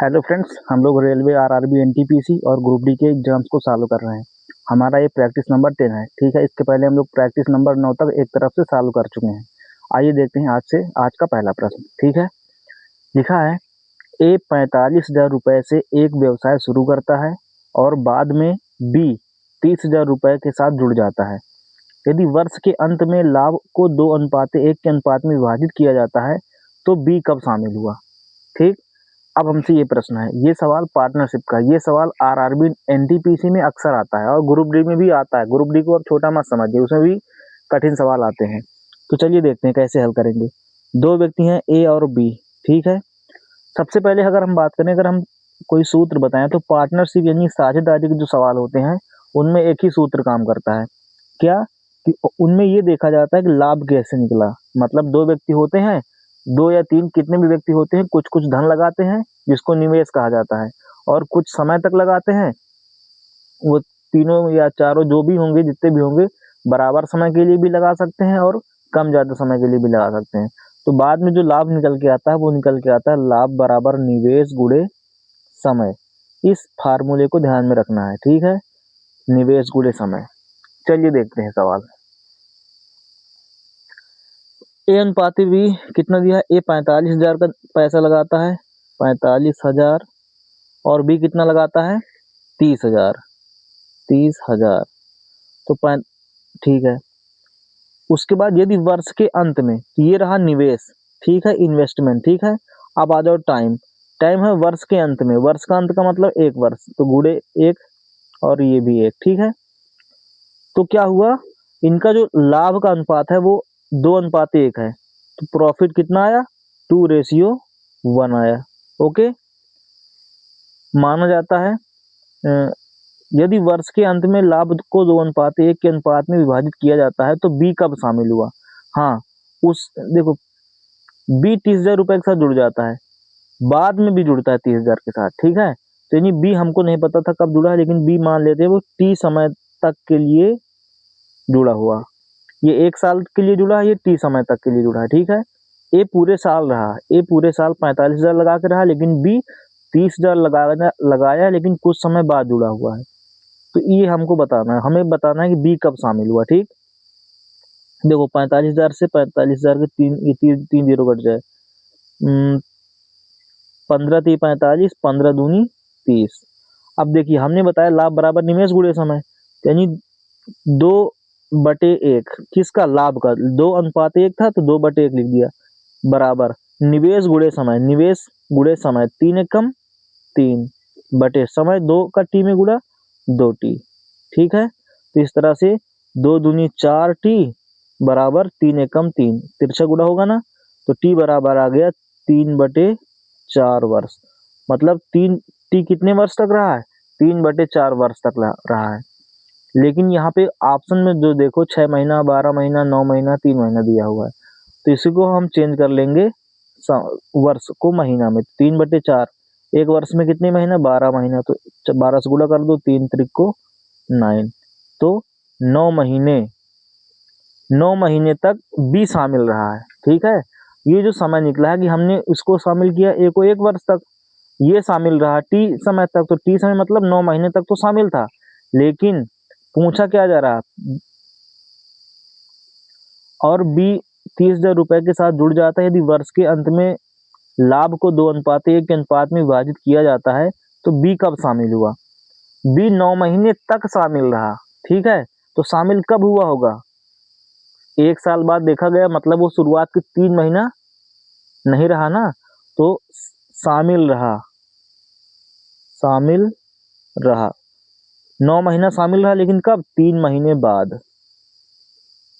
Hello friends, हम लोग railway RRB NTPC और ग्रुप डी के एग्जाम्स को सॉल्व कर रहे हैं। हमारा ये प्रैक्टिस नंबर 10 है। ठीक है, इसके पहले हम लोग प्रैक्टिस नंबर 9 तक एक तरफ से सॉल्व कर चुके हैं। आइए देखते हैं आज का पहला प्रश्न। ठीक है, लिखा है ए 45,000 रुपये से एक व्यवसाय शुरू करता है और बाद में बी 30,000 रुपये के साथ जुड़ जाता है। यदि वर्ष के अंत में लाभ को 2:1 के अनुपात में विभाजित किया जाता है तो बी कब शामिल हुआ। ठीक, अब हमसे ये प्रश्न है, ये सवाल पार्टनरशिप का, ये सवाल आरआरबी एनटीपीसी में अक्सर आता है और ग्रुप डी में भी आता है। ग्रुप डी को अब छोटा मत समझिए, उसमें भी कठिन सवाल आते हैं। तो चलिए देखते हैं कैसे हल करेंगे। दो व्यक्ति हैं ए और बी। ठीक है, सबसे पहले अगर हम बात करें, अगर हम कोई सूत्र बताएं तो पार्टनरशिप यानी साझेदारी के जो सवाल होते हैं उनमें एक ही सूत्र काम करता है। क्या कि उनमें ये देखा जाता है कि लाभ कैसे निकला। मतलब दो व्यक्ति होते हैं, दो या तीन, कितने भी व्यक्ति होते हैं, कुछ कुछ धन लगाते हैं जिसको निवेश कहा जाता है, और कुछ समय तक लगाते हैं। वो तीनों या चारों जो भी होंगे, जितने भी होंगे, बराबर समय के लिए भी लगा सकते हैं और कम ज़्यादा समय के लिए भी लगा सकते हैं। तो बाद में जो लाभ निकल के आता है वो निकल के आता है लाभ बराबर निवेश गुणे समय। इस फार्मूले को ध्यान में रखना है। ठीक है, निवेश गुणे समय। चलिए देखते हैं सवाल। ए अनुपात बी कितना दिया है, ए 45,000 का पैसा लगाता है, 45,000, और बी कितना लगाता है 30,000, 30,000। तो ठीक है, उसके बाद यदि वर्ष के अंत में, ये रहा निवेश, ठीक है, इन्वेस्टमेंट। ठीक है, अब आ जाओ टाइम। टाइम है वर्ष के अंत में, वर्ष का अंत का मतलब एक वर्ष, तो गुणे एक और ये भी एक। ठीक है, तो क्या हुआ, इनका जो लाभ का अनुपात है वो 2:1 है। तो प्रॉफिट कितना आया, 2:1 आया। ओके, माना जाता है यदि वर्ष के अंत में लाभ को 2:1 के अनुपात में विभाजित किया जाता है तो बी कब शामिल हुआ। हाँ, उस देखो, बी 30,000 रुपये के साथ जुड़ जाता है, बाद में भी जुड़ता है 30,000 के साथ। ठीक है, तो यानी बी हमको नहीं पता था कब जुड़ा है, लेकिन बी मान लेते हैं वो टी समय तक के लिए जुड़ा हुआ। ये 1 साल के लिए जुड़ा है, ये टी समय तक के लिए जुड़ा है। ठीक है, ए पूरे साल रहा, ए पूरे साल 45,000 लगा के रहा, लेकिन बी 30,000 लगाया लेकिन कुछ समय बाद जुड़ा हुआ है। तो ये हमको बताना है, हमें बताना है कि बी कब शामिल हुआ। ठीक, देखो 45,000 से 45,000 के तीन जीरो कट जाए, 15 × 3 = 45, 15 दूनी 30। अब देखिए, हमने बताया लाभ बराबर निवेश गुणे समय, यानी 2/1 किसका, लाभ का। 2:1 था तो 2/1 लिख दिया, बराबर निवेश गुणे समय, निवेश गुणे समय, 3 एकम 3 बटे समय 2 का टी में गुणा 2t। ठीक है, तो इस तरह से 2 दूनी 4t बराबर 3 एकम 3, तिरछा गुणा होगा ना, तो t बराबर आ गया 3/4 वर्ष। मतलब 3t कितने वर्ष तक रहा है, 3/4 वर्ष तक रहा है। लेकिन यहाँ पे ऑप्शन में जो देखो 6 महीना, 12 महीना, 9 महीना, 3 महीना दिया हुआ है, तो इसी को हम चेंज कर लेंगे वर्ष को महीना में। 3/4, एक वर्ष में कितने महीना, 12 महीना, तो 12 से गुणा कर दो, 3 त्रिक को 9, तो 9 महीने, 9 महीने तक बी शामिल रहा है। ठीक है, ये जो समय निकला है कि हमने इसको शामिल किया ए को 1 वर्ष तक, ये शामिल रहा टी समय तक, तो टी समय मतलब 9 महीने तक तो शामिल था। लेकिन पूछा क्या जा रहा, और बी 30,000 रुपये के साथ जुड़ जाता है यदि वर्ष के अंत में लाभ को 2:1 के अनुपात में विभाजित किया जाता है तो बी कब शामिल हुआ। बी 9 महीने तक शामिल रहा। ठीक है, तो शामिल कब हुआ होगा, 1 साल बाद देखा गया, मतलब वो शुरुआत के 3 महीना नहीं रहा ना, तो शामिल रहा, शामिल रहा 9 महीना शामिल रहा, लेकिन कब, 3 महीने बाद,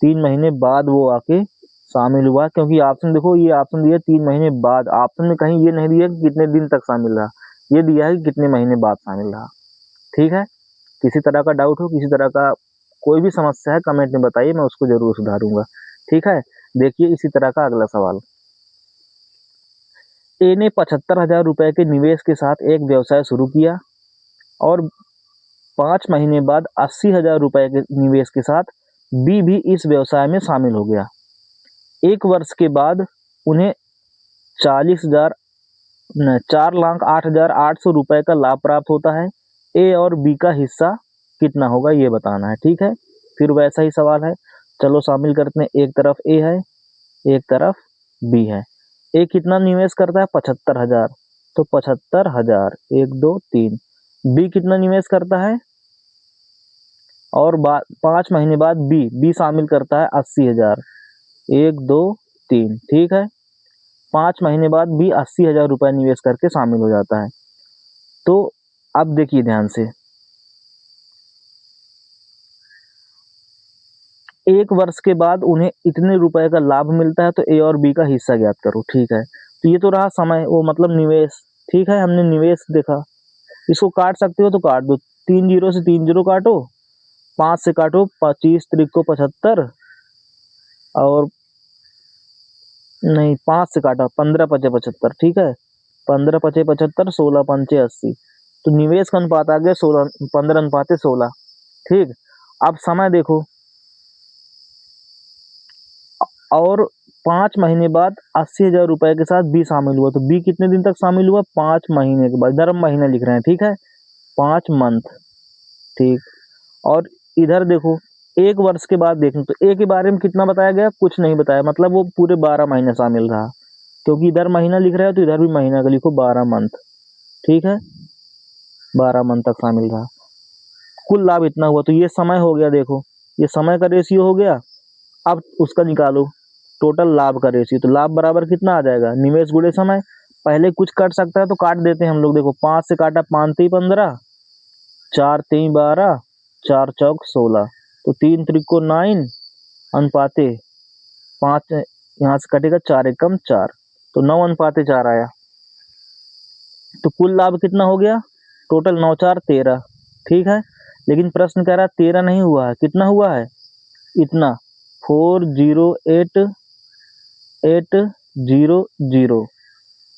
3 महीने बाद वो आके शामिल हुआ। क्योंकि ऑप्शन देखो, ये ऑप्शन दिया 3 महीने बाद, ऑप्शन में कहीं ये नहीं दिया कि कितने दिन तक शामिल रहा, ये दिया है कि कितने महीने बाद शामिल रहा। ठीक है, किसी तरह का डाउट हो, किसी तरह का कोई भी समस्या है, कमेंट में बताइए, मैं उसको जरूर सुधारूंगा। ठीक है, देखिए इसी तरह का अगला सवाल। ए ने 75,000 रुपये के निवेश के साथ एक व्यवसाय शुरू किया और 5 महीने बाद 80,000 रुपये के निवेश के साथ बी भी इस व्यवसाय में शामिल हो गया। 1 वर्ष के बाद उन्हें 40,000 4,08,800 रुपए का लाभ प्राप्त होता है। ए और बी का हिस्सा कितना होगा ये बताना है, ठीक है। फिर वैसा ही सवाल है, चलो शामिल करते हैं। एक तरफ ए है, एक तरफ बी है। ए कितना निवेश करता है? 75,000, तो 75,000 1 2 3। बी कितना निवेश करता है? और 5 महीने बाद बी शामिल करता है 80,000, 1 2 3, ठीक है। 5 महीने बाद बी 80,000 रुपए निवेश करके शामिल हो जाता है। तो अब देखिए ध्यान से, 1 वर्ष के बाद उन्हें इतने रुपए का लाभ मिलता है, तो ए और बी का हिस्सा ज्ञात करो, ठीक है। तो ये तो रहा समय, वो मतलब निवेश, ठीक है, हमने निवेश देखा। इसको काट सकते हो तो काट दो, 3 जीरो से 3 जीरो काटो, 5 से काटो, 25 त्रिक को 75, और नहीं 5 से काटा, 15 पचे 75, ठीक है। 15 पचे 75, 16 पंचे 80। तो निवेश का अनुपात आ गया 16, 15 अनुपाते 16, ठीक। अब समय देखो, और 5 महीने बाद 80,000 रुपए के साथ बी शामिल हुआ, तो बी कितने दिन तक शामिल हुआ? 5 महीने के बाद। इधर हम महीने लिख रहे हैं, ठीक है, 5 मंथ, ठीक। और इधर देखो, 1 वर्ष के बाद देखें तो ए के बारे में कितना बताया गया? कुछ नहीं बताया, मतलब वो पूरे 12 महीने शामिल रहा, क्योंकि इधर महीना लिख रहा है तो इधर भी महीना का लिखो, 12 मंथ, ठीक है, 12 मंथ तक शामिल रहा। कुल लाभ इतना हुआ, तो ये समय हो गया, देखो ये समय का रेशियो हो गया। अब उसका निकालो टोटल लाभ का रेशियो, तो लाभ बराबर कितना आ जाएगा? निवेश गुणे समय। पहले कुछ कट सकता है तो काट देते हैं हम लोग, देखो 5 से काटा, 5 3 15, 4 3 12, 4 चौक 16, तो 3 त्रिक को 9, अनुपाते 5, यहाँ से कटेगा 4 एकम 4, तो 9 अनुपाते 4 आया। तो कुल लाभ कितना हो गया? टोटल 9 4 13, ठीक है। लेकिन प्रश्न कह रहा है 13 नहीं हुआ है, कितना हुआ है? इतना, 408,800,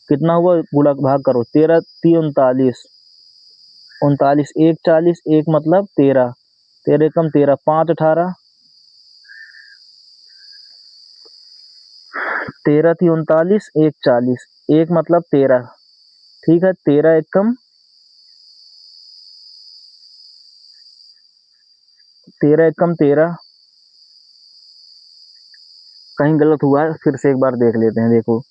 कितना हुआ? गुणा भाग करो, 13 3 39, 39 1 40, 1 मतलब 13, 13 एकम 13, 5 18, 13 3 39, 1 40, 1 मतलब 13, ठीक है, 13 एकम 13 एकम 13। कहीं गलत हुआ है, फिर से एक बार देख लेते हैं। देखो,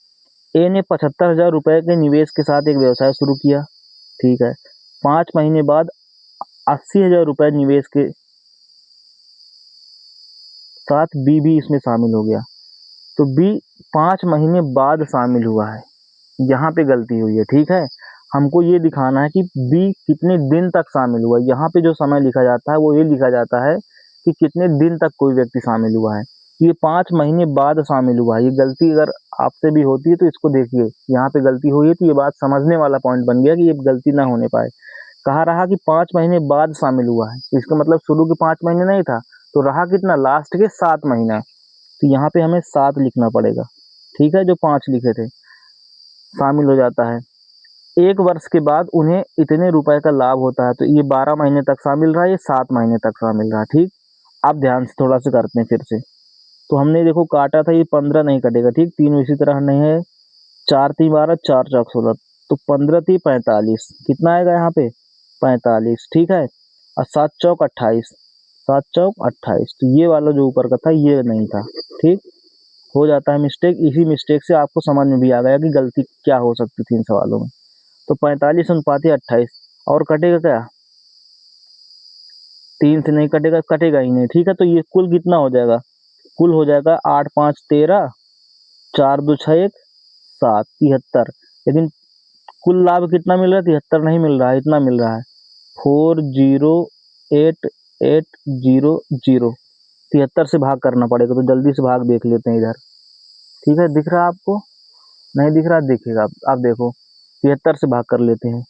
ए ने 75,000 रुपए के निवेश के साथ एक व्यवसाय शुरू किया, ठीक है। 5 महीने बाद 80,000 रुपए निवेश के साथ बी भी इसमें शामिल हो गया, तो बी 5 महीने बाद शामिल हुआ है, यहाँ पे गलती हुई है, ठीक है। हमको ये दिखाना है कि बी कितने दिन तक शामिल हुआ। यहाँ पे जो समय लिखा जाता है वो ये लिखा जाता है कि कितने दिन तक कोई व्यक्ति शामिल हुआ है। ये 5 महीने बाद शामिल हुआ है। ये गलती अगर आपसे भी होती है तो इसको देखिए, यहाँ पे गलती हुई है, तो ये बात समझने वाला पॉइंट बन गया कि ये गलती ना होने पाए। कहा रहा कि 5 महीने बाद शामिल हुआ है, तो इसका मतलब शुरू के 5 महीने नहीं था, तो रहा कितना? लास्ट के 7 महीना। तो यहाँ पे हमें 7 लिखना पड़ेगा, ठीक है, जो 5 लिखे थे, शामिल हो जाता है। 1 वर्ष के बाद उन्हें इतने रुपए का लाभ होता है, तो ये 12 महीने तक शामिल रहा, ये 7 महीने तक शामिल रहा, ठीक। अब ध्यान से थोड़ा सा करते हैं फिर से। तो हमने देखो काटा था, ये 15 नहीं कटेगा, ठीक, 3 इसी तरह नहीं है, 4 3 12, 4 चौक 16, तो 15 3 45, कितना आएगा यहाँ पे? 45, ठीक है। और 7 चौक 28, 7 चौक 28, तो ये वाला जो ऊपर का था ये नहीं था, ठीक। हो जाता है मिस्टेक, इसी मिस्टेक से आपको समझ में भी आ गया कि गलती क्या हो सकती थी इन सवालों में। तो 45 अनुपाती 28, और कटेगा क्या? 3 से नहीं कटेगा, कटेगा ही नहीं, ठीक है। तो ये कुल कितना हो जाएगा? कुल हो जाएगा 8 5 13, 4 2 6 1 7, 73। लेकिन कुल लाभ कितना मिल रहा है? 73 नहीं मिल रहा है, इतना मिल रहा है, 408,800। 73 से भाग करना पड़ेगा, तो जल्दी से भाग देख लेते हैं इधर, ठीक है। दिख रहा है आपको? नहीं दिख रहा, दिखेगा आप देखो, 73 से भाग कर लेते हैं,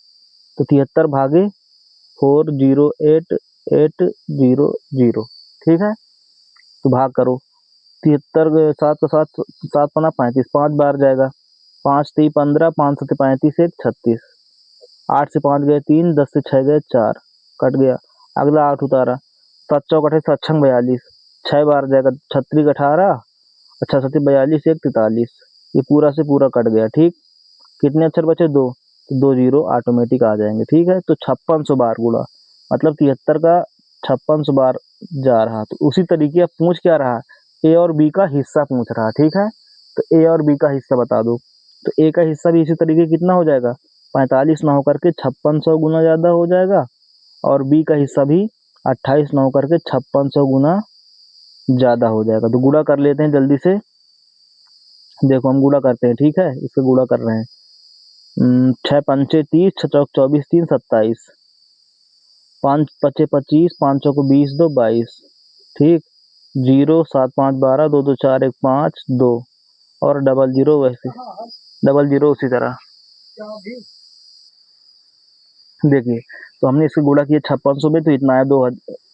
तो 73 भागे 408,800, ठीक है। तो भाग करो, 73 7 का 7, 7 पना 35, 5 बार जाएगा, 5 3 15, 5 7 35, 1 36, 8 से 5 गए 3, 10 से 6 गए 4, कट गया। अगला 8 उतारा, 7 चौक 28, 7 छंग 42, 6 बार जाएगा, 36 18, अच्छा 7 42, 1 43, ये पूरा से पूरा कट गया, ठीक। कितने अक्षर बचे? 2, तो 2 जीरो ऑटोमेटिक आ जाएंगे। ठीक है, तो 5600 बार गुणा, मतलब 73 का 5600 बार जा रहा। तो उसी तरीके अब पूछ क्या रहा, ए और बी का हिस्सा पूछ रहा। ठीक है, तो ए और बी का हिस्सा बता दो। तो ए का हिस्सा भी इसी तरीके कितना हो जाएगा, 45 ना होकर के 5600 गुना ज़्यादा हो जाएगा, और बी का हिस्सा भी 28 ना होकर के 5600 गुना ज़्यादा हो जाएगा। तो गुणा कर लेते हैं जल्दी से। देखो हम गुणा करते हैं। ठीक है, इससे गुणा कर रहे हैं। 6 पंचे 30, 6 चौक 24, 3 27, 5 पचे 25, 5 चौको 20, 2 22। ठीक, 0 7 5 12, 2 2 4 1 5 2, और डबल जीरो वैसे डबल जीरो उसी तरह। देखिए, तो हमने इसको गुणा किया 5600 में, तो इतना है 2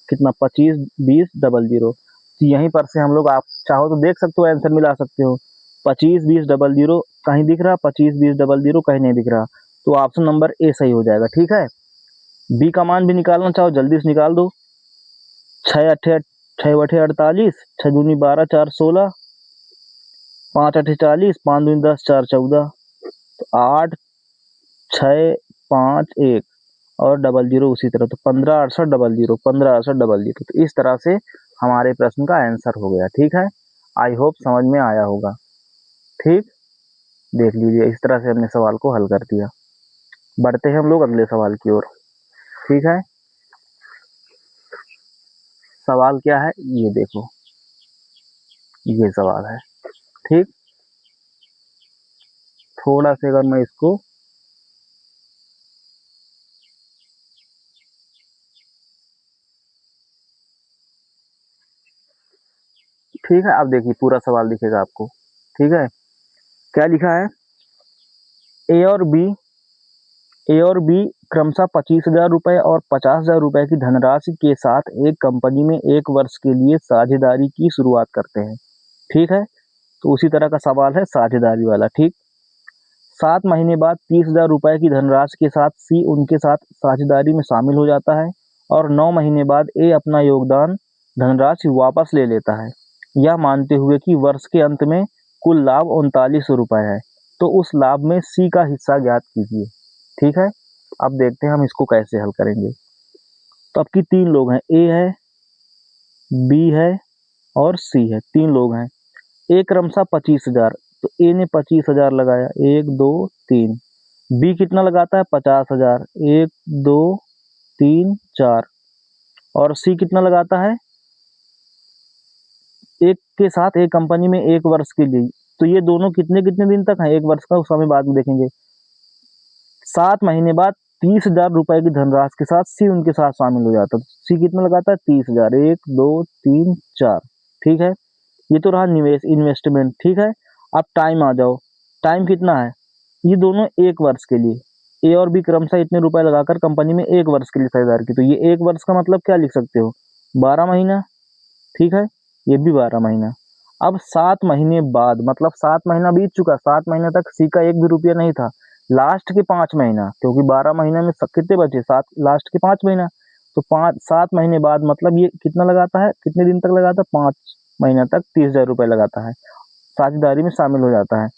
कितना 25 20 डबल जीरो। तो यहीं पर से हम लोग, आप चाहो तो देख सकते हो, आंसर मिला सकते हो। 25 20 डबल जीरो कहीं दिख रहा, 25 20 डबल जीरो कहीं नहीं दिख रहा, तो ऑप्शन नंबर ए सही हो जाएगा। ठीक है, बी का मान भी निकालना चाहो जल्दी से निकाल दो। 6 अठे 48, 6 दूनी 12 4 16, 5 अठे 40, 5 दूनी 10 4 14, तो 8 6 5 1, और डबल जीरो उसी तरह, तो 15 68 डबल जीरो, 15 68 डबल जीरो। तो इस तरह से हमारे प्रश्न का आंसर हो गया। ठीक है, आई होप समझ में आया होगा। ठीक, देख लीजिए, इस तरह से हमने सवाल को हल कर दिया। बढ़ते हैं हम लोग अगले सवाल की ओर। ठीक है, सवाल क्या है ये देखो, ये सवाल है। ठीक, थोड़ा सा अगर मैं इसको, ठीक है, अब देखिए पूरा सवाल दिखेगा आपको। ठीक है, क्या लिखा है, ए और बी क्रमशः 25,000 रुपए और 50,000 रुपए की धनराशि के साथ एक कंपनी में 1 वर्ष के लिए साझेदारी की शुरुआत करते हैं। ठीक है, तो उसी तरह का सवाल है साझेदारी वाला। ठीक, 7 महीने बाद 30,000 रुपए की धनराशि के साथ सी उनके साथ साझेदारी में शामिल हो जाता है, और 9 महीने बाद ए अपना योगदान धनराशि वापस ले लेता है, यह मानते हुए कि वर्ष के अंत में कुल लाभ 3900 रुपए है। तो उस लाभ में सी का हिस्सा ज्ञात कीजिए। ठीक है, अब देखते हैं हम इसको कैसे हल करेंगे। तो अब की 3 लोग हैं, ए है, बी है और सी है, 3 लोग हैं। ए क्रमशः 25,000, तो ए ने 25,000 लगाया, 1 2 3। बी कितना लगाता है, 50,000, 1 2 3 4। और सी कितना लगाता है, एक के साथ एक कंपनी में 1 वर्ष के लिए। तो ये दोनों कितने कितने दिन तक है, 1 वर्ष का, उस समय बाद में देखेंगे। 7 महीने बाद 30,000 रुपए की धनराशि के साथ सी उनके साथ शामिल हो जाता है। सी कितना लगाता है, 30,000, 1 2 3 4। ठीक है, ये तो रहा निवेश, इन्वेस्टमेंट। ठीक है, अब टाइम आ जाओ, टाइम कितना है, ये दोनों 1 वर्ष के लिए, ए और बी क्रमशः इतने रुपए लगाकर कंपनी में 1 वर्ष के लिए साझेदार की। तो ये 1 वर्ष का मतलब क्या लिख सकते हो, 12 महीना। ठीक है, ये भी 12 महीना। अब 7 महीने बाद, मतलब 7 महीना बीत चुका, 7 महीने तक सी का 1 भी रुपया नहीं था। लास्ट के 5 महीना, क्योंकि 12 महीना में कितने बचे, 7, लास्ट के 5 महीना, तो 7 महीने बाद मतलब ये कितना लगाता है, कितने दिन तक लगाता है, 5 महीना तक 30,000 रुपए लगाता है, साझेदारी में शामिल हो जाता है।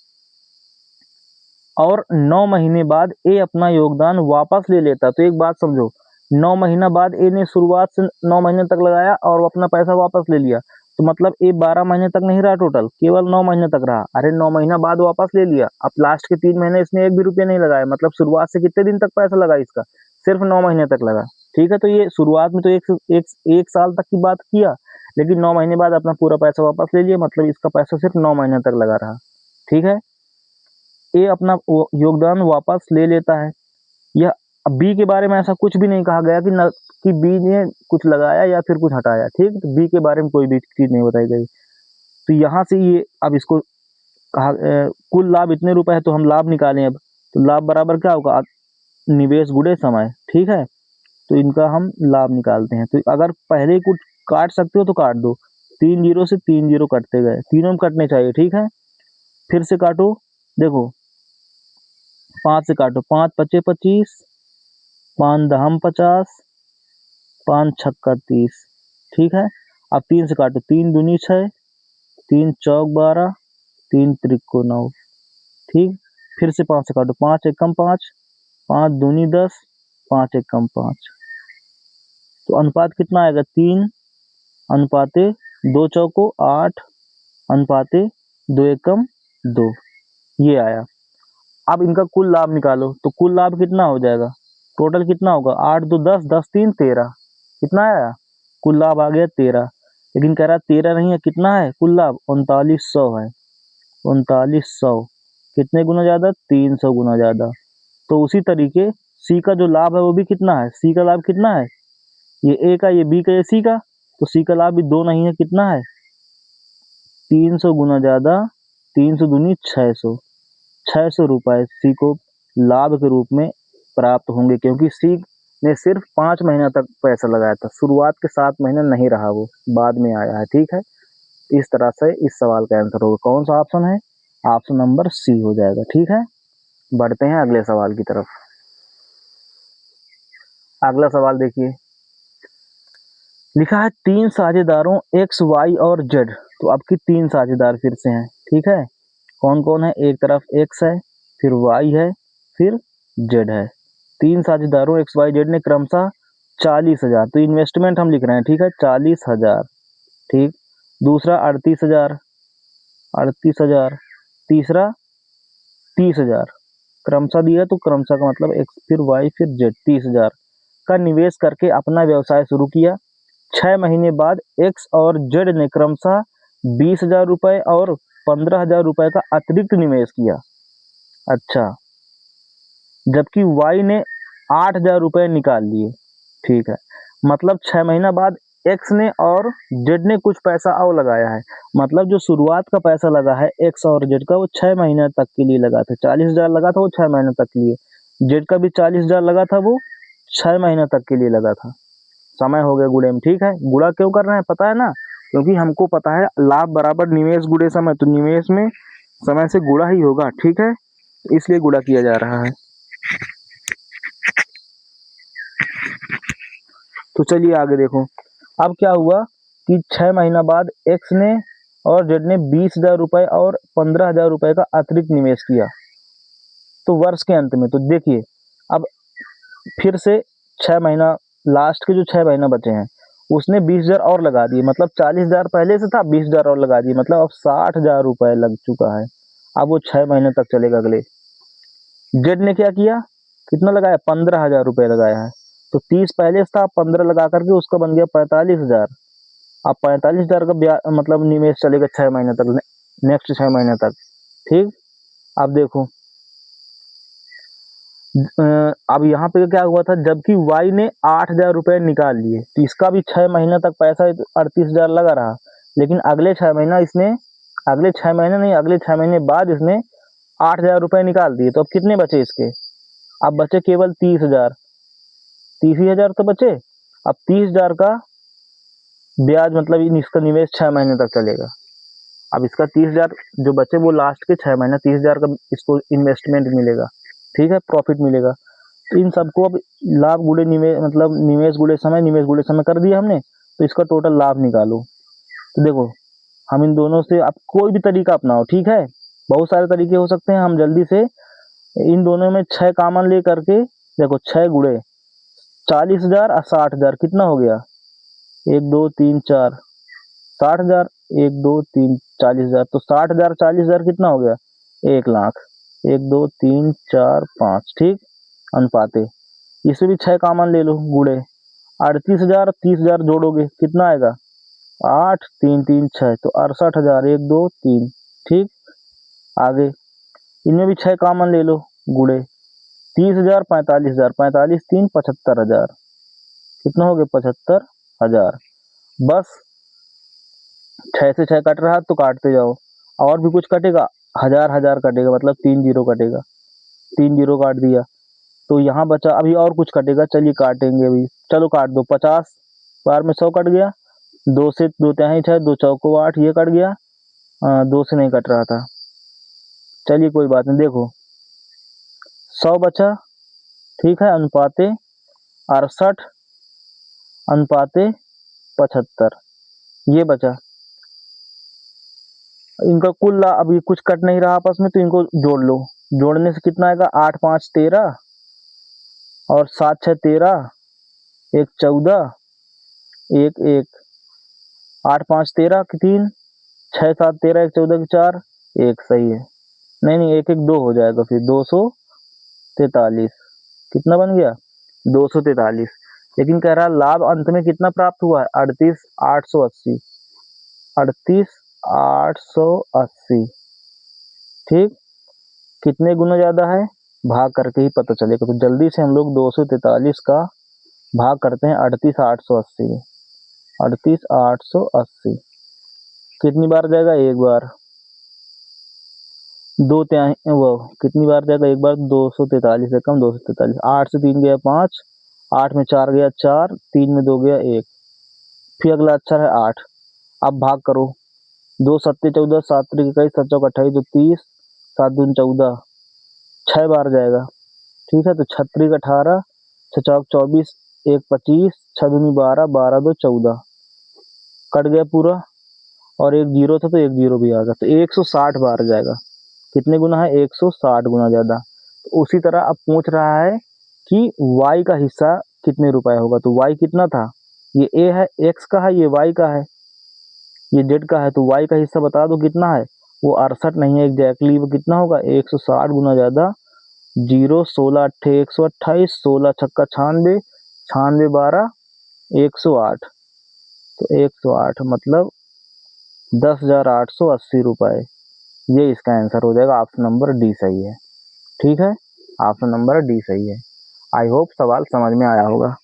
और 9 महीने बाद ए अपना योगदान वापस ले लेता। तो एक बात समझो, 9 महीना बाद ए ने शुरुआत से 9 महीने तक लगाया और वो अपना पैसा वापस ले लिया, तो मतलब ए 12 महीने तक नहीं रहा टोटल, केवल 9 महीने तक रहा। अरे 9 महीना बाद वापस ले लिया, अब लास्ट के 3 महीने इसने 1 भी रुपया नहीं लगाया, मतलब शुरुआत से कितने दिन तक पैसा लगा इसका, सिर्फ 9 महीने तक लगा। ठीक है, तो ये शुरुआत में तो एक साल तक की बात किया, लेकिन 9 महीने बाद अपना पूरा पैसा वापस ले लिया, मतलब इसका पैसा सिर्फ 9 महीने तक लगा रहा। ठीक है, ए अपना योगदान वापस ले लेता है। यह बी के बारे में ऐसा कुछ भी नहीं कहा गया कि न कि बी ने कुछ लगाया या फिर कुछ हटाया। ठीक, तो बी के बारे में कोई भी चीज नहीं बताई गई। तो यहाँ से ये अब इसको कहा, कुल लाभ इतने रुपए है, तो हम लाभ निकालें। अब तो लाभ बराबर क्या होगा, निवेश गुणे समय। ठीक है, तो इनका हम लाभ निकालते हैं। तो अगर पहले ही कुछ काट सकते हो तो काट दो, 3 जीरो से 3 जीरो कटते गए, तीनों में कटने चाहिए। ठीक है, फिर से काटो, देखो 5 से काटो, 5 पचे 25, 5 दहम 50, 5 छक्का 30। ठीक है, अब 3 से काटो, 3 दूनी 6, 3 चौक 12, 3 त्रिको 9। ठीक, फिर से 5 से काटो, 5 एकम 5, 5 दूनी 10, 5 एकम 5, तो अनुपात कितना आएगा 3 अनुपाते 2 चौको 8 अनुपाते 2 एकम 2, ये आया। अब इनका कुल लाभ निकालो, तो कुल लाभ कितना हो जाएगा, टोटल कितना होगा 8 2 10, 10 3 13, कितना आया कुल लाभ आ गया 13। लेकिन कह रहा 13 नहीं है, कितना है कुल लाभ 3900 है, 3900 कितने गुना ज़्यादा 300 गुना ज़्यादा। तो उसी तरीके सी का जो लाभ है वो भी कितना है, सी का लाभ कितना है, ये ए का, ये बी का, ये सी का, तो सी का लाभ भी 2 नहीं है, कितना है 300 गुना ज़्यादा, 300 दूनी 600, 600 रुपये सी को लाभ के रूप में प्राप्त होंगे, क्योंकि सी ने सिर्फ 5 महीना तक पैसा लगाया था, शुरुआत के 7 महीने नहीं रहा, वो बाद में आया है। ठीक है, इस तरह से इस सवाल का आंसर होगा। कौन सा ऑप्शन है, ऑप्शन नंबर सी हो जाएगा। ठीक है, बढ़ते हैं अगले सवाल की तरफ। अगला सवाल देखिए, लिखा है 3 साझेदारों एक्स वाई और जेड। तो आपकी 3 साझेदार फिर से हैं। ठीक है, कौन कौन है, एक तरफ एक्स है, फिर वाई है, फिर जेड है। 3 साझेदारों एक्स वाई जेड ने क्रमशः 40,000, तो इन्वेस्टमेंट हम लिख रहे हैं। ठीक है, 40,000। ठीक, दूसरा 38,000, 38,000, तीसरा 30,000, क्रमशः दिया तो क्रमशः का मतलब एक्स फिर वाई फिर जेड, 30,000 का निवेश करके अपना व्यवसाय शुरू किया। 6 महीने बाद एक्स और जेड ने क्रमशः 20,000 रुपये और 15,000 रुपये का अतिरिक्त निवेश किया। अच्छा, जबकि वाई ने 8,000 रुपये निकाल लिए। ठीक है, मतलब 6 महीना बाद एक्स ने और जेड ने कुछ पैसा और लगाया है। मतलब जो शुरुआत का पैसा लगा है एक्स और जेड का, वो 6 महीने तक के लिए लगा था। 40,000 लगा था वो 6 महीने तक के लिए, जेड का भी 40,000 लगा था, वो 6 महीने तक के लिए लगा था। समय हो गया गुणे में। ठीक है, गुणा क्यों कर रहे हैं पता है ना, क्योंकि हमको पता है लाभ बराबर निवेश गुणे समय, तो निवेश में समय से गुणा ही होगा। ठीक है, इसलिए गुणा किया जा रहा है। तो चलिए आगे देखो, अब क्या हुआ कि 6 महीना बाद एक्स ने और जेड ने 20,000 रुपये और 15,000 रुपये का अतिरिक्त निवेश किया। तो वर्ष के अंत में, तो देखिए अब फिर से 6 महीना, लास्ट के जो 6 महीना बचे हैं उसने 20,000 और लगा दिए, मतलब 40,000 पहले से था, 20,000 और लगा दिए, मतलब अब 60,000 रुपये लग चुका है। अब वो 6 महीने तक चलेगा अगले। जेड ने क्या किया, कितना लगाया 15,000 रुपये लगाया है, तो 30 पहले से था, 15 लगा करके उसका बन गया 45,000। अब 45,000 का ब्याज मतलब निवेश चलेगा 6 महीने तक, नेक्स्ट 6 महीने तक। ठीक, अब देखो अब यहाँ पे क्या हुआ था, जबकि वाई ने 8,000 रुपये निकाल लिए, तो इसका भी 6 महीने तक पैसा 38,000 लगा रहा, लेकिन अगले 6 महीना इसने, अगले 6 महीने नहीं, अगले 6 महीने बाद इसने 8,000 रुपये निकाल दिए। तो अब कितने बचे इसके, अब बचे केवल 30,000, 30,000 तो बचे। अब 30,000 का ब्याज मतलब इसका निवेश 6 महीने तक चलेगा। अब इसका 30,000 जो बचे वो लास्ट के 6 महीने 30,000 का इसको इन्वेस्टमेंट मिलेगा। ठीक है, प्रॉफिट मिलेगा। तो इन सबको अब लाभ गुणे निवेश, मतलब निवेश गुणे समय, निवेश गुणे समय कर दिया हमने, तो इसका टोटल लाभ निकालो। तो देखो हम इन दोनों से, आप कोई भी तरीका अपनाओ। ठीक है, बहुत सारे तरीके हो सकते हैं, हम जल्दी से इन दोनों में 6 कॉमन ले करके देखो, 6 गुणे 40,000 और 60,000 कितना हो गया, 1 2 3 4 60,000, 1 2 3 40,000, तो 60,000 40,000 कितना हो गया 1,00,000, 1 2 3 4 5। ठीक, अनुपाते इसमें भी 6 कॉमन ले लो, गुणे 38,000 30,000 जोड़ोगे कितना आएगा 8 3 3 6, तो 68,000 1 2 3। ठीक, आगे इनमें भी 6 कॉमन ले लो, गुणे 30,000 45,000, 45 3 75,000, कितना हो गया 75,000। बस 6 से 6 कट रहा तो काटते जाओ, और भी कुछ कटेगा, 1000 कटेगा, मतलब 3 जीरो कटेगा, 3 जीरो काट दिया, तो यहाँ बचा अभी और कुछ कटेगा, चलिए काटेंगे अभी, चलो काट दो। 50 बार में 100 कट गया, 2 से 2 तिहाई 6, 2 चौको 8, ये कट गया, 2 से नहीं कट रहा था, चलिए कोई बात नहीं। देखो 100 बचा। ठीक है, अनुपाते 68 अनुपाते 75 ये बचा। इनका कुल अभी कुछ कट नहीं रहा आपस में, तो इनको जोड़ लो, जोड़ने से कितना आएगा, 8 5 13 और 7 6 13, 1 14, 1 1, 8 5 13 की 3, 6 7 13, 1 14 की 4, 1 सही है। नहीं नहीं 1 1 2 हो जाएगा फिर 243। कितना बन गया, 243। लेकिन कह रहा लाभ अंत में कितना प्राप्त हुआ है, 38,880, 38,880। ठीक, कितने गुना ज्यादा है, भाग करके ही पता चलेगा। तो जल्दी से हम लोग 243 का भाग करते हैं 38,880 में। 38,880 कितनी बार जाएगा, एक बार। दो त्याई वो कितनी बार जाएगा, एक बार। 243 से कम 243, 8 से 3 गया 5, 8 में 4 गया 4, 3 में 2 गया 1, फिर अगला अक्षर है 8। अब भाग करो, 2 सत्ते 14, 7 त्रिक 21, 7 चौक 28, 2 30, 7 दूनी 14, 6 बार जाएगा। ठीक है, तो 6 त्रिक 18, 6 चौक 24, 1 25, 6 दूनी 12, 12 2 14, कट गया पूरा। और एक जीरो था तो एक जीरो भी आ गया, तो 160 बार जाएगा। कितने गुना है, 160 गुना ज्यादा। तो उसी तरह अब पूछ रहा है कि y का हिस्सा कितने रुपए होगा। तो y कितना था, ये a है, x का है, ये y का है, ये z का है। तो y का हिस्सा बता दो कितना है, वो 68 नहीं है एग्जैक्टली, वो कितना होगा, 160 गुना ज्यादा। 0 16 अट्ठे 128, 16 छक्का 96, 96 12, 108। तो 108 मतलब 10,880 रुपए। ये इसका आंसर हो जाएगा। ऑप्शन नंबर डी सही है। ठीक है, ऑप्शन नंबर डी सही है। आई होप सवाल समझ में आया होगा।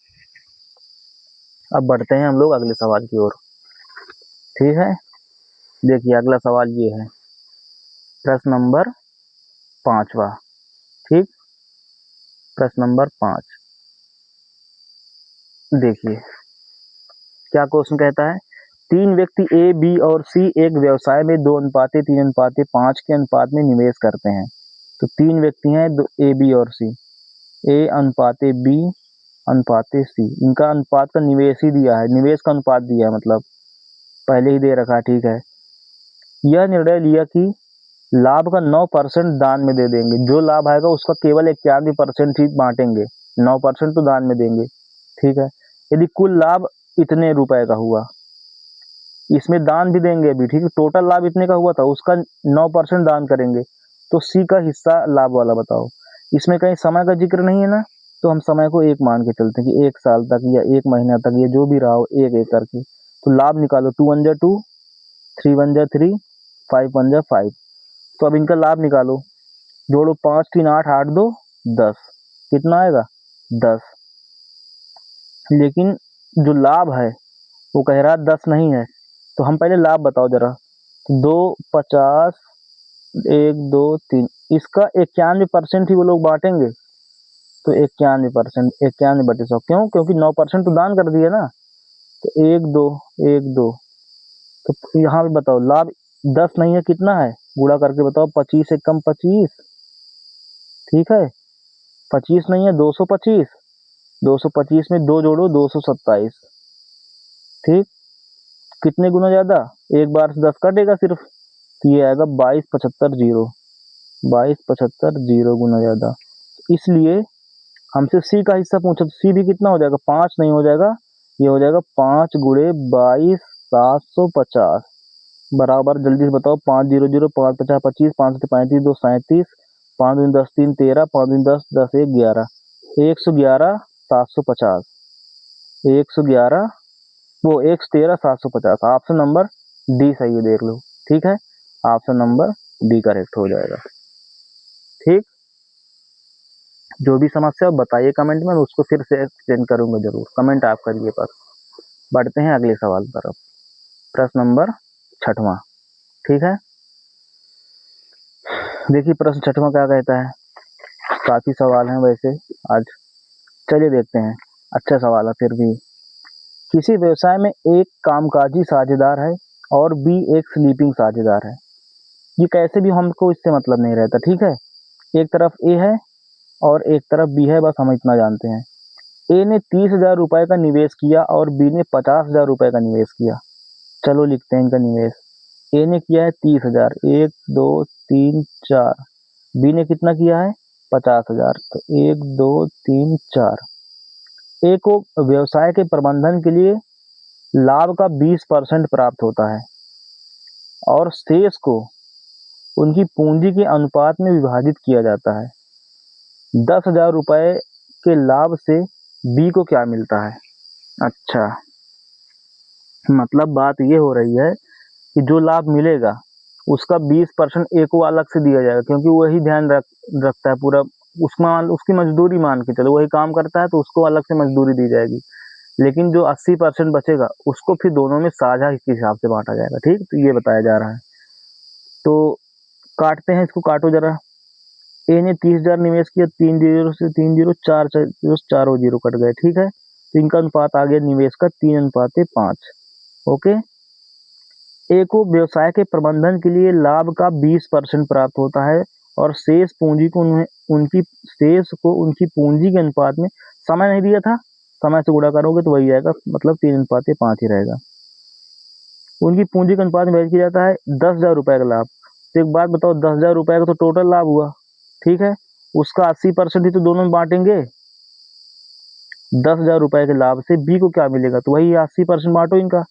अब बढ़ते हैं हम लोग अगले सवाल की ओर। ठीक है, देखिए अगला सवाल ये है, प्रश्न नंबर 5वां। ठीक, प्रश्न नंबर 5 देखिए क्या क्वेश्चन कहता है। 3 व्यक्ति ए बी और सी एक व्यवसाय में 2:3:5 के अनुपात में निवेश करते हैं। तो 3 व्यक्ति हैं, ए बी और सी, ए अनुपाते बी अनुपाते सी, इनका अनुपात का निवेश ही दिया है, निवेश का अनुपात दिया है, मतलब पहले ही दे रखा है। ठीक है, यह निर्णय लिया कि लाभ का 9% दान में दे देंगे। जो लाभ आएगा उसका केवल 91% ही बांटेंगे, 9% तो दान में देंगे। ठीक है, यदि कुल लाभ इतने रुपए का हुआ, इसमें दान भी देंगे अभी। ठीक है, टोटल लाभ इतने का हुआ था, उसका 9% दान करेंगे। तो सी का हिस्सा लाभ वाला बताओ। इसमें कहीं समय का जिक्र नहीं है ना, तो हम समय को 1 मान के चलते हैं कि 1 साल तक या 1 महीना तक, या जो भी रहा हो, 1 1 करके। तो लाभ निकालो, 2 1 2, 3 1 3, 5 1 5। तो अब इनका लाभ निकालो, जोड़ो, 5 3 8 8 2 10, कितना आएगा, 10। लेकिन जो लाभ है वो कह रहा 10 नहीं है, तो हम पहले लाभ बताओ जरा। 2 50, 1 2 3, इसका 91% ही वो लोग बांटेंगे। तो 91%, 91/100, क्यों, क्योंकि 9% तो दान कर दिया ना। तो 1 2 1 2, तो यहाँ पे बताओ लाभ 10 नहीं है, कितना है, गुणा करके बताओ। 25 से कम 25, ठीक है, 25 नहीं है, 225, 225 में 2 जोड़ो, 227। ठीक, कितने गुना ज्यादा, एक बार से 10 कटेगा सिर्फ, तो ये आएगा 22,75,000, 22,75,000 गुना ज्यादा। इसलिए हमसे सी का हिस्सा पूछा, तो सी भी कितना हो जाएगा, 5 नहीं हो जाएगा, ये हो जाएगा 5 गुणे 22,750 बराबर। जल्दी से बताओ, 5 0 0, 5 50 25, 5 35 2 37, 5 दूनी 10 3 13, 5 दूनी 10 10 1 11, 111,750, 111, वो 113,750। ऑप्शन नंबर डी सही है, देख लो। ठीक है, ऑप्शन नंबर डी करेक्ट हो जाएगा। ठीक, जो भी समस्या बताइए कमेंट में, उसको फिर से एक्सप्लेन करूंगा जरूर, कमेंट आप करिए। पर बढ़ते हैं अगले सवाल पर। अब प्रश्न नंबर 6वां। ठीक है, देखिए प्रश्न 6वां क्या कहता है। काफी सवाल हैं वैसे आज, चलिए देखते हैं। अच्छा सवाल है फिर भी। किसी व्यवसाय में एक कामकाजी साझेदार है और बी एक स्लीपिंग साझेदार है। ये कैसे भी हमको इससे मतलब नहीं रहता। ठीक है, एक तरफ ए है और एक तरफ बी है, बस हम इतना जानते हैं। ए ने 30,000 रुपए का निवेश किया और बी ने 50,000 रुपए का निवेश किया। चलो लिखते हैं इनका निवेश। ए ने किया है 30,000, 1 2 3 4, बी ने कितना किया है 50,000। तो 1 2 3 4। ए को व्यवसाय के प्रबंधन के लिए लाभ का 20% प्राप्त होता है और शेष को उनकी पूंजी के अनुपात में विभाजित किया जाता है। 10,000 रुपये के लाभ से बी को क्या मिलता है? अच्छा, मतलब बात ये हो रही है कि जो लाभ मिलेगा उसका 20% ए को अलग से दिया जाएगा, क्योंकि वही ध्यान रखता है पूरा, उसकी मजदूरी मान के चलो, वही काम करता है तो उसको अलग से मजदूरी दी जाएगी। लेकिन जो 80% बचेगा उसको फिर दोनों में साझा के हिसाब से बांटा जाएगा। ठीक, तो ये बताया जा रहा है। तो काटते हैं इसको, काटो जरा। ए ने 30,000 निवेश किया, 3 जीरो से 3 जीरो, 4 जीरो, चारों जीरो कट गए। ठीक है, तो इनका अनुपात आ गया निवेश का 3:5। ओके। ए को व्यवसाय के प्रबंधन के लिए लाभ का 20% प्राप्त होता है और शेष पूंजी को उनकी पूंजी के अनुपात में, समय नहीं दिया था, समय से गुणा करोगे तो वही आएगा, मतलब 3:5 ही रहेगा। उनकी पूंजी के अनुपात में व्यय किया जाता है 10,000 रुपये का लाभ। तो एक बात बताओ, 10,000 रुपये का तो टोटल लाभ हुआ, ठीक है, उसका 80% ही तो दोनों में बांटेंगे। 10,000 रुपये के लाभ से बी को क्या मिलेगा? तो वही 80% बांटो इनका,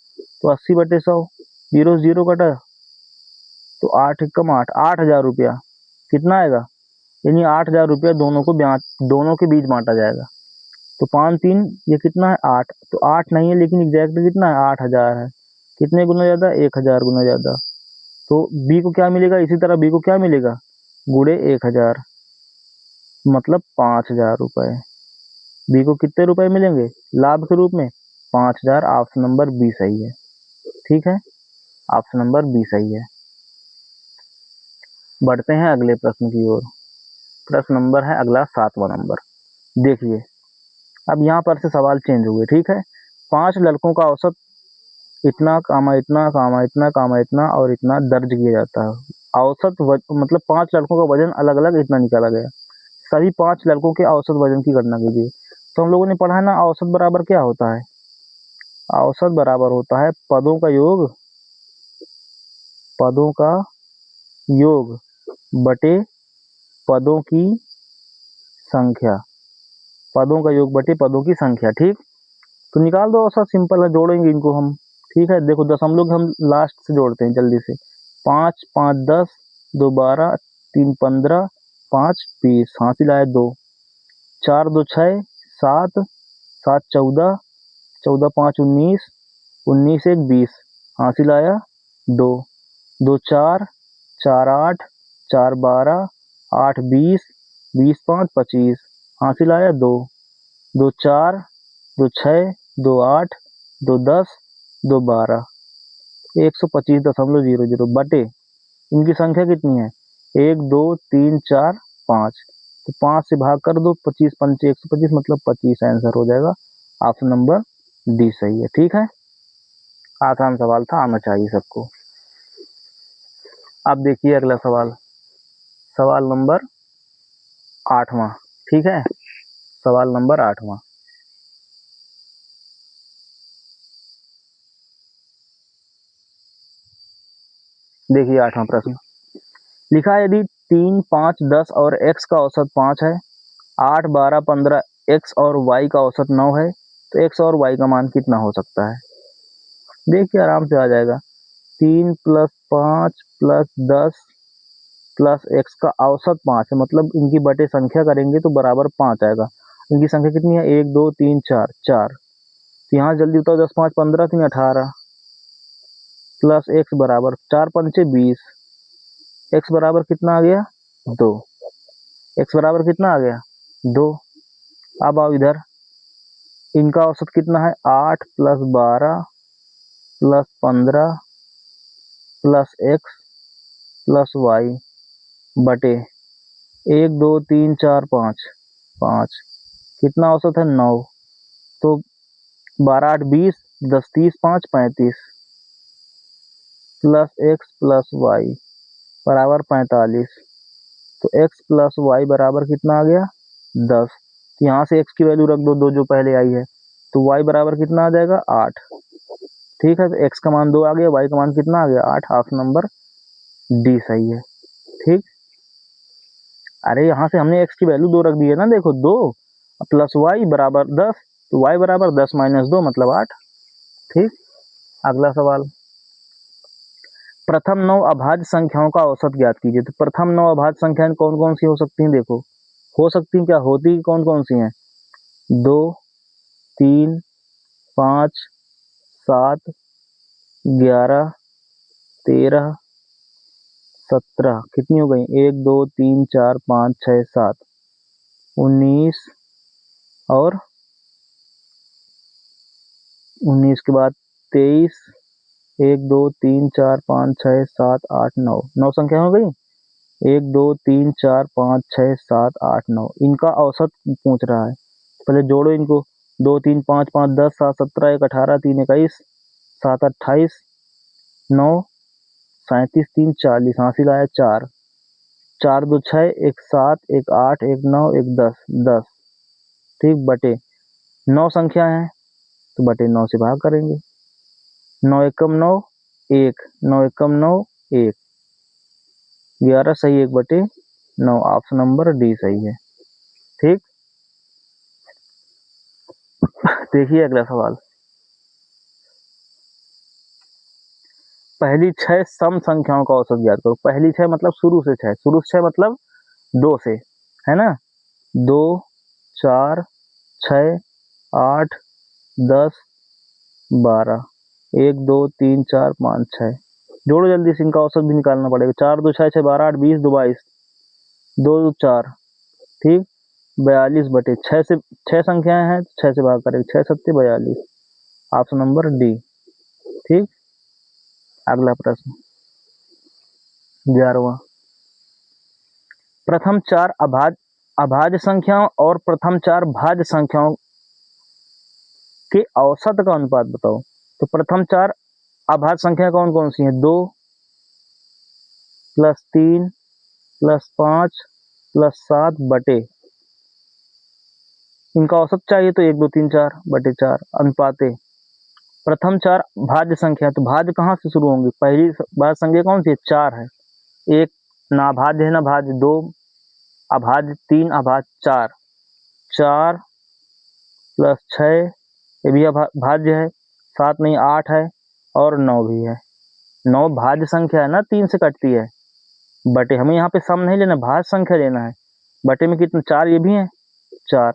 तो 80/100, जीरो जीरो कटा, तो 8 कम 8, 8,000 रुपया कितना आएगा? यानी 8,000 रुपया दोनों के बीच बांटा जाएगा। तो 5 3 ये कितना है 8, तो 8 नहीं है लेकिन एग्जैक्ट कितना है 8,000 है। कितने गुना ज़्यादा? 1,000 गुना ज़्यादा। तो बी को क्या मिलेगा? इसी तरह बी को क्या मिलेगा? गुणे 1,000, मतलब 5,000 रुपये। बी को कितने रुपए मिलेंगे लाभ के रूप में? 5,000। ऑप्शन नंबर बी सही है। ठीक है, ऑप्शन नंबर बी सही है। बढ़ते हैं अगले प्रश्न की ओर। प्रश्न नंबर है अगला 7वां नंबर। देखिए, अब यहाँ पर से सवाल चेंज हुए। ठीक है, 5 लड़कों का औसत इतना कामा इतना कामा इतना कामा इतना और इतना दर्ज किया जाता है। औसत मतलब 5 लड़कों का वजन अलग अलग इतना निकाला गया। सभी 5 लड़कों के औसत वजन की गणना कीजिए। तो हम लोगों ने पढ़ा है ना, औसत बराबर क्या होता है? औसत बराबर होता है पदों का योग, पदों का योग बटे पदों की संख्या, पदों का योग बटे पदों की संख्या। ठीक, तो निकाल दो औसत, सिंपल है, जोड़ेंगे इनको हम। ठीक है, देखो दशमलव हम लास्ट से जोड़ते हैं जल्दी से। 5 5 10, 2 12, 3 15, 5 20, हासिल आया 2। 4 2 6, 7 7 14, 14 5 19, 19 1 20, हासिल आया 2। 2 4, 4 8, 4 12, 8 20, 20 5 25, हासिल आया 2। 2 4, 2 6, 2 8, 2 10, 2 12, 125.00 बटे इनकी संख्या कितनी है? 1 2 3 4 5। तो 5 से भाग कर दो, 25 पंचे 125, मतलब 25 आंसर हो जाएगा। ऑप्शन नंबर डी सही है। ठीक है, आसान सवाल था, आना चाहिए सबको। अब देखिए अगला सवाल, सवाल नंबर 8वां। ठीक है, सवाल नंबर 8वां। देखिए 8वां प्रश्न लिखा है, यदि 3 5 10 और x का औसत 5 है, 8 12 15 x और y का औसत 9 है, तो x और y का मान कितना हो सकता है? देखिए आराम से आ जाएगा। 3 + 5 + 10 प्लस x का औसत 5 है, मतलब इनकी बटे संख्या करेंगे तो बराबर 5 आएगा। इनकी संख्या कितनी है? 1 2 3 4, 4। तो यहाँ जल्दी बताओ, 10 5 15, 3 18, प्लस x बराबर 4 पंचे 20, x बराबर कितना आ गया? 2। x बराबर कितना आ गया? 2। अब आओ इधर, इनका औसत कितना है? 8 + 12 + 15 + x + y बटे 1 2 3 4 5, 5। कितना औसत है? 9। तो 12 8 20, 10 30, 5 35, प्लस x + y बराबर 45। तो x + y बराबर कितना आ गया? 10। तो यहाँ से x की वैल्यू रख दो, 2 जो पहले आई है, तो y बराबर कितना आ जाएगा? 8। ठीक है, तो x का मान 2 आ गया, y का मान कितना आ गया? 8। ऑप्शन नंबर डी सही है। ठीक, अरे यहाँ से हमने x की वैल्यू 2 रख दी है ना, देखो 2 प्लस y बराबर 10, तो y बराबर 10 माइनस 2 मतलब 8। ठीक, अगला सवाल, प्रथम 9 अभाज्य संख्याओं का औसत ज्ञात कीजिए। तो प्रथम 9 अभाज्य संख्याएं कौन कौन सी हो सकती हैं, देखो हो सकती हैं, क्या होती कौन कौन सी हैं, 2, 3, 5, 7, 11, 13, 17, कितनी हो गई, 1, 2, 3, 4, 5, 6, 7, 19 और 19 के बाद 23, 1, 2, 3, 4, 5, 6, 7, 8, 9, 9 संख्या हो गई, 1, 2, 3, 4, 5, 6, 7, 8, 9, इनका औसत पूछ रहा है। पहले जोड़ो इनको, 2, 3, 5, 5, 10, 7, 17, 1, 18, 3, 21, 7, 28, 9, 37, 3, 40, हासिल आया 4, 4, 2, 6, 1, 7, 1, 8, 1, 9, 1, 10, 10। ठीक, बटे 9 संख्या है तो बटे 9 से भाग करेंगे, 9 एकम 9, 1, 9 एकम 9, 1, 11 सही 1 बटे 9, ऑप्शन नंबर डी सही है। ठीक, देखिए अगला सवाल, पहली 6 सम संख्याओं का औसत ज्ञात करो। पहली 6 मतलब शुरू से 6, शुरू से 6 मतलब 2 से, है ना, 2, 4, 6, 8, 10, 12, 1, 2, 3, 4, 5, 6, जोड़ो जल्दी से, इनका औसत भी निकालना पड़ेगा, 4, 2, 6, 6, 12, 8, 20, 2, 22, 2, 2, 4, ठीक, 42 बटे 6 से, 6 संख्याएं हैं 6 से भाग करेंगे, 6 सत्ते 42, ऑप्शन नंबर डी। ठीक, अगला प्रश्न 11वां, प्रथम 4 अभाज्य संख्याओं और प्रथम 4 भाज्य संख्याओं के औसत का अनुपात बताओ। तो प्रथम 4 अभाज्य संख्या कौन कौन सी हैं, 2 प्लस 3 प्लस 5 प्लस 7 बटे, इनका औसत चाहिए तो 1, 2, 3, 4 बटे 4 अनुपाते प्रथम 4 भाज्य संख्या। तो भाज्य कहाँ से शुरू होंगी, पहली भाज्य संख्या कौन सी है, 4 है, एक ना भाज्य है ना भाज्य, 2 अभाज्य, 3 अभाज्य, 4, 4 प्लस 6 ये भी भाज्य है, 7 नहीं 8 है और 9 भी है, 9 भाज्य संख्या है ना, 3 से कटती है, बटे हमें यहाँ पे सम नहीं लेना, भाज्य संख्या लेना है, बटे में कितने 4 ये भी है 4,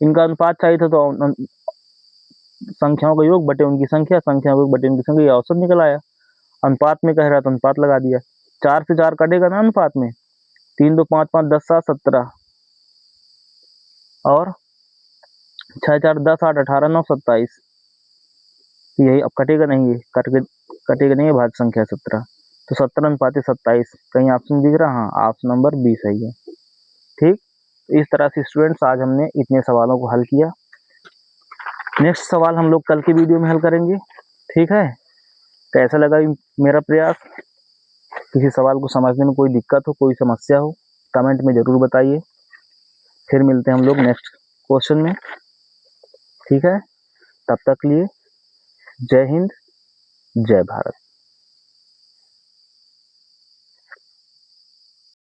इनका अनुपात चाहिए था तो संख्याओं का योग बटे उनकी संख्या, संख्या योग बटे उनकी संख्या, ये औसत निकल आया। अनुपात में कह रहा तो अनुपात लगा दिया, 4 से 4 कटेगा ना अनुपात में, 3, 2, 5, 5, 10, 7, 17 और 6, 4, 10, 8, 18, 9, 27, यही अब कटेगा नहीं, ये कटेगा नहीं, भाज्य संख्या 17, तो 17 अनुपात 27, कहीं ऑप्शन दिख रहा, हाँ ऑप्शन नंबर बी सही है। ठीक, इस तरह से स्टूडेंट्स आज हमने इतने सवालों को हल किया, नेक्स्ट सवाल हम लोग कल की वीडियो में हल करेंगे। ठीक है, कैसा लगा मेरा प्रयास, किसी सवाल को समझने में कोई दिक्कत हो, कोई समस्या हो, कमेंट में जरूर बताइए, फिर मिलते हैं हम लोग नेक्स्ट क्वेश्चन में। ठीक है, तब तक लिए जय हिंद, जय भारत।